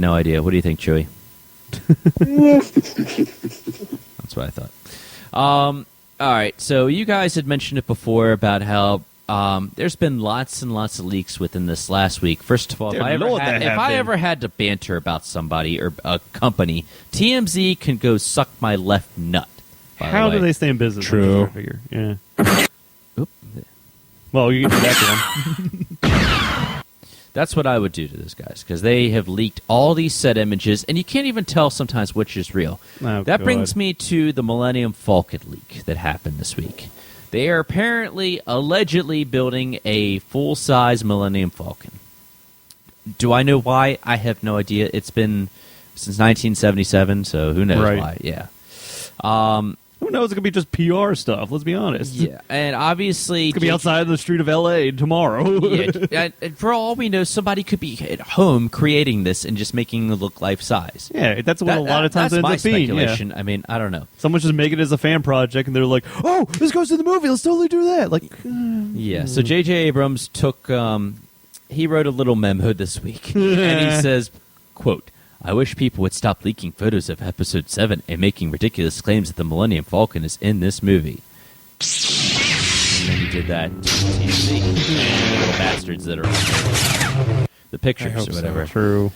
no idea. What do you think, Chewie? That's what I thought. All right, so you guys had mentioned it before about how there's been lots and lots of leaks within this last week. First of all, if I ever had to banter about somebody or a company, TMZ can go suck my left nut. How do they stay in business? True. Figure. Yeah. Well, you can do that to them. That's what I would do to those guys, because they have leaked all these set images, and you can't even tell sometimes which is real. Oh, that God. brings me to the Millennium Falcon leak that happened this week. They are apparently, allegedly building a full-size Millennium Falcon. Do I know why? I have no idea. It's been since 1977, so who knows why. Yeah. Who knows? It could be just PR stuff. Let's be honest. Yeah, and obviously... It could be outside the street of L.A. tomorrow. Yeah, for all we know, somebody could be at home creating this and just making it look life-size. Yeah, that's what a lot of times that's ends my up being. speculation. Yeah. I mean, I don't know. Someone's just making it as a fan project, and they're like, oh, this goes to the movie. Let's totally do that. Like, Yeah, so J.J. Abrams took... he wrote a little memo this week, and he says, quote, I wish people would stop leaking photos of Episode 7 and making ridiculous claims that the Millennium Falcon is in this movie. And then he did that to TMZ. Little bastards that are on the pictures or whatever. So. True.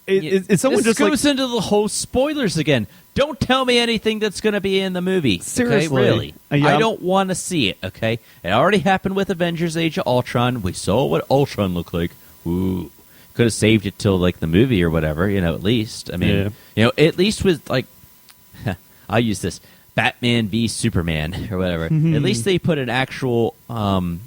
It's someone this just goes into the whole spoilers again. Don't tell me anything that's going to be in the movie. Seriously. Okay? Really. Yeah. I don't want to see it, okay? It already happened with Avengers Age of Ultron. We saw what Ultron looked like. Ooh. Could have saved it till like the movie or whatever, at least. I mean, at least with like, I'll use this, Batman v Superman or whatever. At least they put an actual, what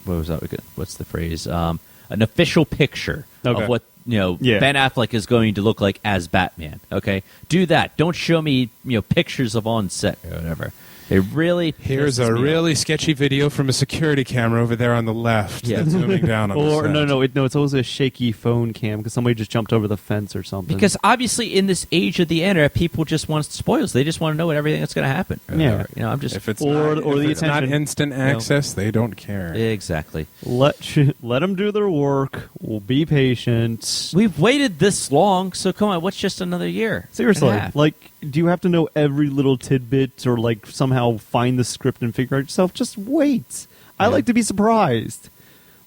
was that? What's the phrase? An official picture of what, Ben Affleck is going to look like as Batman. Okay. Do that. Don't show me, pictures of on set or whatever. It really Here's a really sketchy video from a security camera over there on the left. Yeah. Zooming down on Or the set. it's always a shaky phone cam because somebody just jumped over the fence or something. Because obviously, in this age of the internet, people just want spoils. They just want to know everything that's going to happen. Yeah. I'm just If it's Or not, the if it's not attention. instant access, they don't care. exactly. Let them do their work. We'll be patient. We've waited this long, so come on. What's just another year? Seriously, and a half? like, do you have to know every little tidbit or like somehow find the script and figure out yourself? Just wait. I like to be surprised.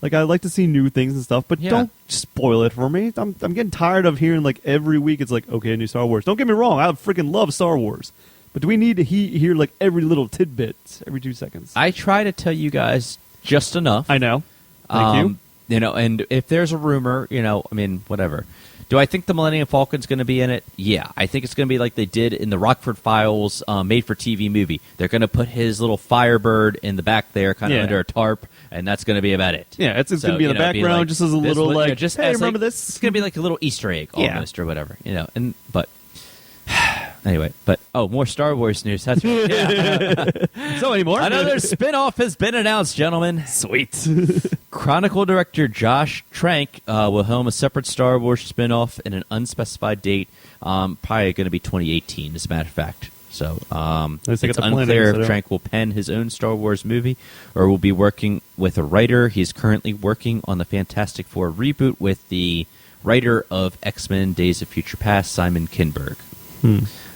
Like, I like to see new things and stuff, but don't spoil it for me. I'm getting tired of hearing like every week it's like, okay, new Star Wars. Don't get me wrong, I freaking love Star Wars, but do we need to hear like every little tidbit every 2 seconds? I try to tell you guys just enough. I know. Thank you. And if there's a rumor, whatever. Do I think the Millennium Falcon's going to be in it? Yeah. I think it's going to be like they did in the Rockford Files made-for-TV movie. They're going to put his little Firebird in the back there, kind of under a tarp, and that's going to be about it. Yeah, it's going to be in the background, just as a little, like, just hey, as, remember like, this? It's going to be like a little Easter egg, almost, or whatever. But... Anyway, more Star Wars news. That's right. Yeah. So anymore. Another spin-off has been announced, gentlemen. Sweet. Chronicle director Josh Trank will helm a separate Star Wars spin-off in an unspecified date. Probably going to be 2018, as a matter of fact. So it's unclear if Trank will pen his own Star Wars movie or will be working with a writer. He's currently working on the Fantastic Four reboot with the writer of X-Men Days of Future Past, Simon Kinberg.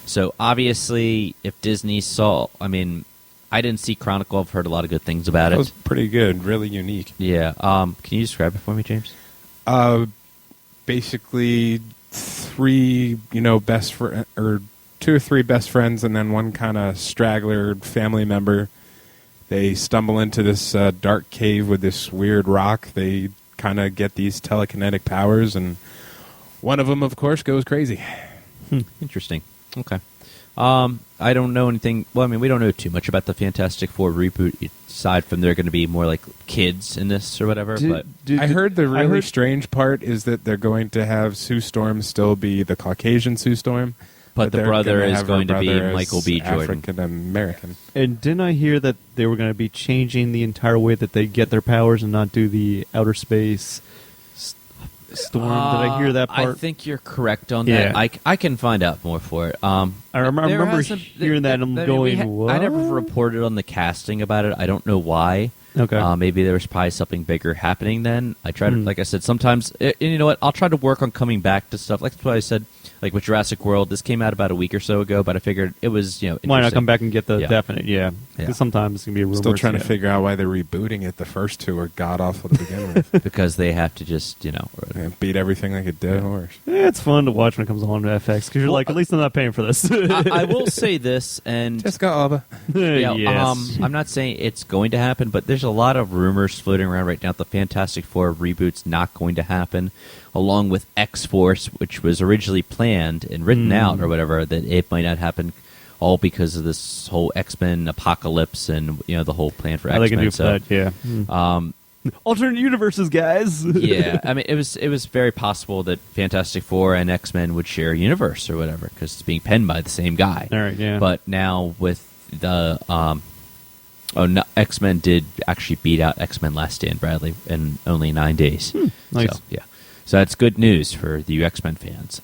So obviously, if Disney saw, I didn't see Chronicle. I've heard a lot of good things about it. It was pretty good, really unique. Yeah. Can you describe it for me, James? Basically, three, best friend or 2 or 3 best friends, and then one kind of straggler family member. They stumble into this dark cave with this weird rock. They kind of get these telekinetic powers, and one of them, of course, goes crazy. Interesting. Okay. I don't know anything. Well, we don't know too much about the Fantastic Four reboot, aside from they're going to be more like kids in this or whatever. I heard the really strange part is that they're going to have Sue Storm still be the Caucasian Sue Storm. But the brother is going to be Michael B. Jordan. African American. And didn't I hear that they were going to be changing the entire way that they get their powers and not do the outer space storm? Did I hear that part? I think you're correct on that. I can find out more for it. I remember hearing that and I'm going, what? I never reported on the casting about it. I don't know why. Okay. Maybe there was probably something bigger happening then. I try to, like I said, sometimes, and you know what? I'll try to work on coming back to stuff. Like that's what I said. Like with Jurassic World, this came out about a week or so ago, but I figured it was, why not come back and get the Yeah. definite? Yeah, because sometimes it's gonna be a rumor. Still trying to figure out why they're rebooting it. The first two are god awful to begin with. because they have to just, Beat everything like a dead horse. Yeah, it's fun to watch when it comes on FX because you're like, at least I'm not paying for this. I will say this, and Jessica Alba. Yes. I'm not saying it's going to happen, but there's a lot of rumors floating around right now. The Fantastic Four reboot's not going to happen, along with X-Force, which was originally planned and written out or whatever, that it might not happen, all because of this whole X-Men apocalypse and the whole plan for How X-Men. they can do so, that, yeah. Alternate universes, guys. yeah, I mean, it was very possible that Fantastic Four and X-Men would share a universe or whatever because it's being penned by the same guy. All right, yeah. But now with the X-Men did actually beat out X-Men Last Stand, Bradley, in only 9 days. Nice. So, yeah. So that's good news for the X-Men fans.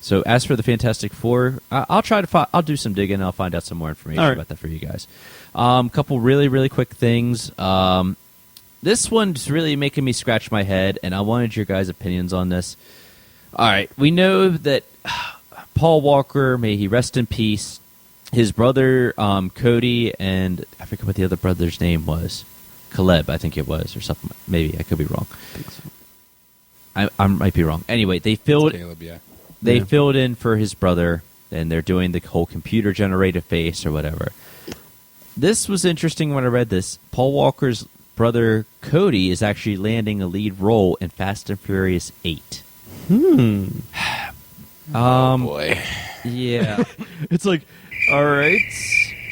So as for the Fantastic Four, I'll try to I'll do some digging. And I'll find out some more information about that for you guys. Couple really, really quick things. This one's really making me scratch my head, and I wanted your guys' opinions on this. All right, we know that Paul Walker, may he rest in peace, his brother Cody, and I forget what the other brother's name was. Caleb, I think it was, or something. Maybe I could be wrong. I think so. I might be wrong. Anyway, they filled filled in for his brother, and they're doing the whole computer-generated face or whatever. This was interesting when I read this. Paul Walker's brother Cody is actually landing a lead role in Fast and Furious 8. Oh boy. Yeah. It's like, all right.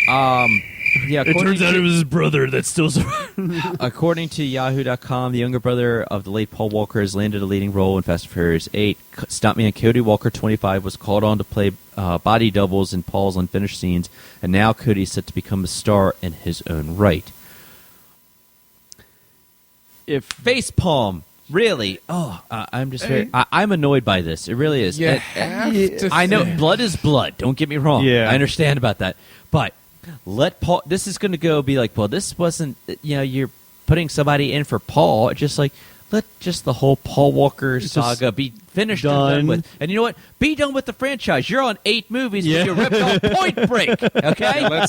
Yeah. It turns out it was his brother that still survived. According to Yahoo.com, the younger brother of the late Paul Walker has landed a leading role in Fast and Furious 8. Stuntman Cody Walker, 25, was called on to play body doubles in Paul's unfinished scenes, and now Cody is set to become a star in his own right. If facepalm, really? Oh, I'm just very. I'm annoyed by this. It really is. I know blood is blood. Don't get me wrong. Yeah, I understand about that. But let Paul. This is going to go be like, well, this wasn't. You're putting somebody in for Paul. Just like let just the whole Paul Walker saga be finished and done with. And you know what? Be done with the franchise. You're on 8 movies. Yeah. You ripped off Point Break. Okay.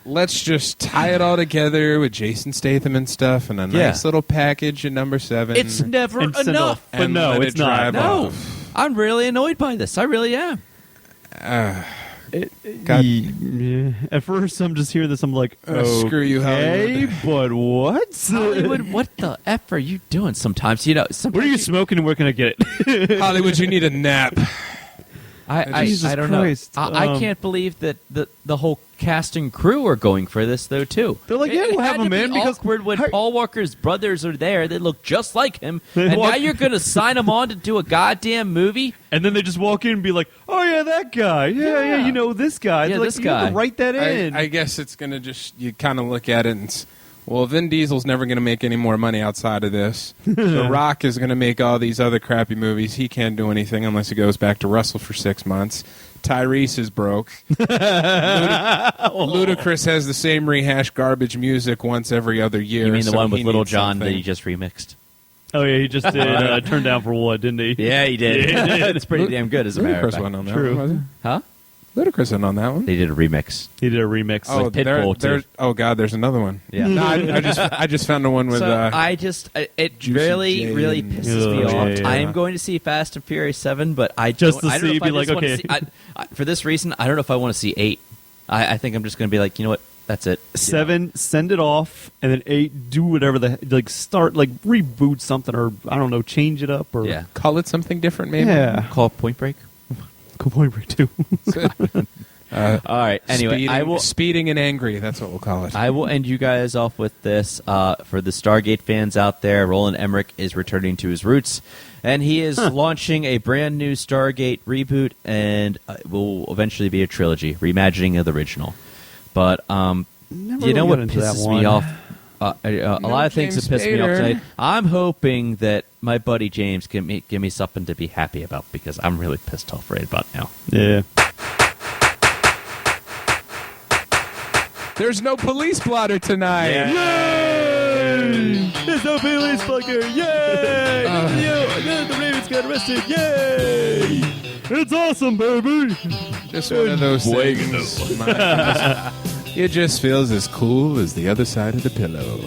Let's just tie it all together with Jason Statham and stuff, and a nice little package at number 7. It's never enough. But no, it's not. No, I'm really annoyed by this. I really am. At first, I'm just hearing this. I'm like, screw you, Hollywood. But what? Hollywood, what the F are you doing sometimes? Sometimes what are you smoking and where can I get it? Hollywood, you need a nap. I don't Christ. know. I can't believe that the whole cast and crew are going for this though too. They're like, yeah, we'll have them in because awkward when Paul Walker's brothers are there. They look just like him, and now you're going to sign them on to do a goddamn movie. And then they just walk in and be like, "Oh yeah, that guy. Yeah, you know this guy. Yeah, like, this you guy. have to write that in." I guess it's going to just you kind of look at it and. Well, Vin Diesel's never going to make any more money outside of this. The Rock is going to make all these other crappy movies. He can't do anything unless he goes back to Russell for 6 months. Tyrese is broke. Ludacris has the same rehashed garbage music once every other year. You mean the so one with he Little needs John something. that he just remixed? Oh yeah, he just did Turn Down for What, didn't he? Yeah, he did. Yeah, he did. It's pretty damn good, as a matter of Ludacris fact. went on that True. one, wasn't Huh? Ludacris went on that one. They did a remix. He did a remix. Oh, With Pitbull, too. oh God, there's another one. Yeah. No, I just found the one with. It Juicy really, J really and- pisses me Oh, off. yeah. I am going to see Fast and Furious 7, but I Just don't, to I don't know see, if I be like, just wanna okay. see, for this reason, I don't know if I want to see 8. I think I'm just going to be like, you know what? That's it. 7, send it off, and then 8, do whatever start reboot something, or I don't know, change it up, or Yeah. Call it something different, maybe. yeah. Call it Point Break. Go Point Break 2. All right. Anyway, speeding and angry. That's what we'll call it. I will end you guys off with this. For the Stargate fans out there, Roland Emmerich is returning to his roots, and he is launching a brand new Stargate reboot, and it will eventually be a trilogy, reimagining of the original. But you know what pisses me off? A lot of things that piss me off tonight. I'm hoping that my buddy James can give me something to be happy about, because I'm really pissed off right about now. Yeah. There's no police blotter tonight. Yay! team. It's no Bailey's Spreaker. Yay! The Ravens got arrested. Yay! It's awesome, baby. Just one of those things. It just feels as cool as the other side of the pillow.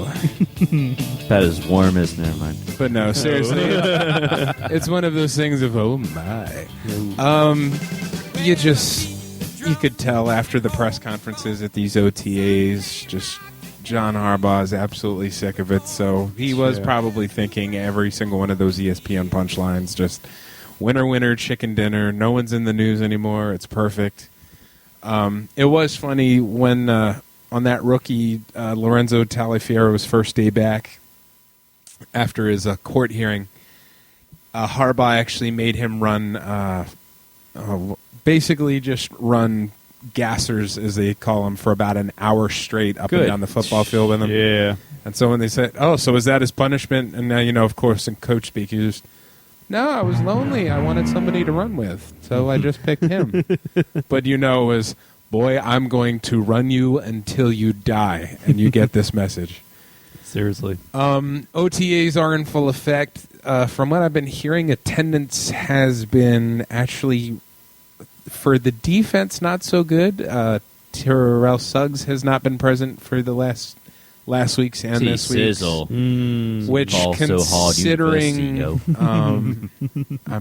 That is warm as never mind. But no, seriously, it's one of those things of oh my. You could tell after the press conferences at these OTAs, just John Harbaugh is absolutely sick of it. So he was probably thinking every single one of those ESPN punchlines, just winner, winner, chicken dinner. No one's in the news anymore. It's perfect. It was funny when on that rookie Lorenzo Taliafiero's first day back after his court hearing, Harbaugh actually made him run, basically just run gassers, as they call them, for about an hour straight up and down the football field with him. Yeah. And so when they said, "Oh, so is that his punishment?" And now of course, in coach speak, he just, "No, I was lonely. I wanted somebody to run with, so I just picked him." But it was, "Boy, I'm going to run you until you die," and you get this message. Seriously. OTAs are in full effect. From what I've been hearing, attendance has been actually, for the defense, not so good. Terrell Suggs has not been present for the last week's and this week's. Which, considering I'm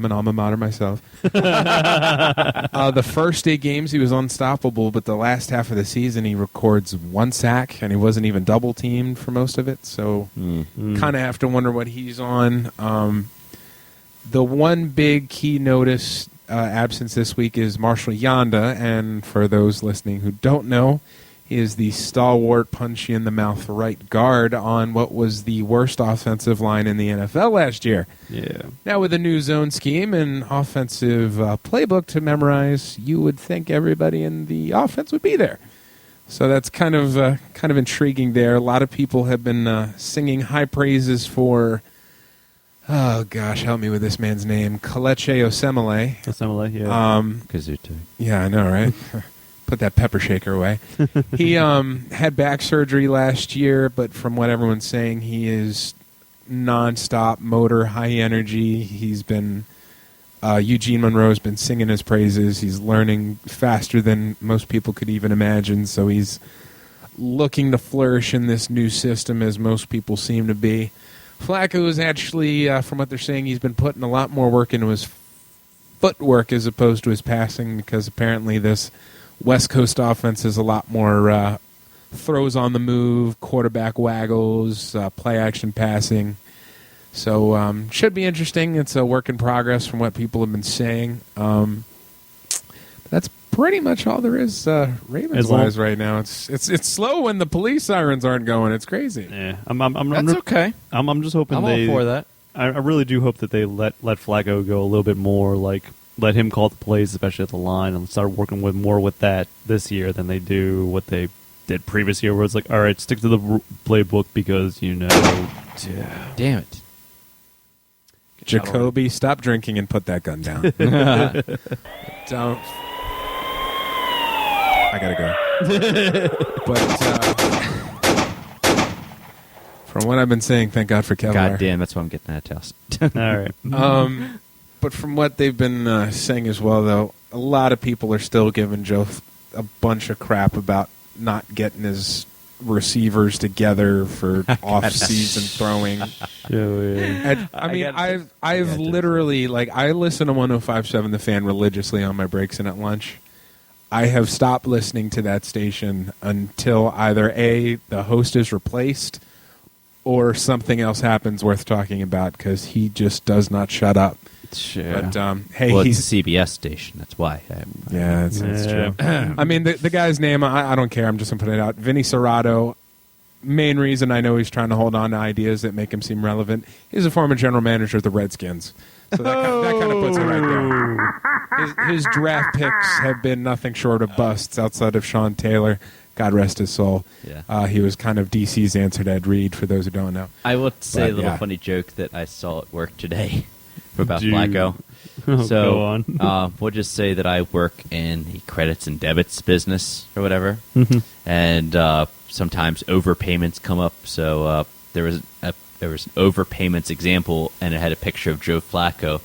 an alma mater myself, the first 8 games he was unstoppable, but the last half of the season he records 1 sack, and he wasn't even double teamed for most of it. So kind of have to wonder what he's on. The one big key notice absence this week is Marshall Yanda, and for those listening who don't know, he is the stalwart, punchy-in-the-mouth right guard on what was the worst offensive line in the NFL last year. Yeah. Now, with a new zone scheme and offensive playbook to memorize, you would think everybody in the offense would be there. So that's kind of intriguing there. A lot of people have been singing high praises for, oh gosh, help me with this man's name, Kelechi Osemele. Osemele, yeah. Kazuto. Yeah, I know, right? Put that pepper shaker away. He had back surgery last year, but from what everyone's saying, he is nonstop motor, high energy. He's been Eugene Monroe's been singing his praises. He's learning faster than most people could even imagine, so he's looking to flourish in this new system, as most people seem to be. Flacco is actually, from what they're saying, he's been putting a lot more work into his footwork as opposed to his passing, because apparently this West Coast offense is a lot more throws on the move, quarterback waggles, play-action passing. So should be interesting. It's a work in progress from what people have been saying. That's pretty much all there is Ravens-wise right now. It's slow when the police sirens aren't going. It's crazy. Yeah, That's okay. I'm just hoping I'm all for that. I really do hope that they let Flacco go a little bit more, like let him call the plays, especially at the line, and start working more with that this year than they do what they did previous year, where it's like, all right, stick to the playbook because Damn it. Jacoby, stop drinking and put that gun down. Don't. I gotta go. But from what I've been saying, thank God for Kevlar. God damn, that's why I'm getting that test. all right. But from what they've been saying as well, though, a lot of people are still giving Joe a bunch of crap about not getting his receivers together for off-season throwing. I've literally, I listen to 105.7 The Fan religiously on my breaks and at lunch. I have stopped listening to that station until either A, the host is replaced, or something else happens worth talking about, because he just does not shut up. Sure. But hey, he's a CBS station. That's why. That's true. I mean, the guy's name, I don't care. I'm just going to put it out. Vinny Serrato. Main reason I know he's trying to hold on to ideas that make him seem relevant. He's a former general manager of the Redskins. So that kind of puts it right there. His draft picks have been nothing short of busts outside of Sean Taylor. God rest his soul. Yeah. He was kind of DC's answer to Ed Reed, for those who don't know. I will say a little funny joke that I saw at work today about Flacco. Go on. We'll just say that I work in the credits and debits business or whatever, and sometimes overpayments come up. So there was an overpayments example, and it had a picture of Joe Flacco,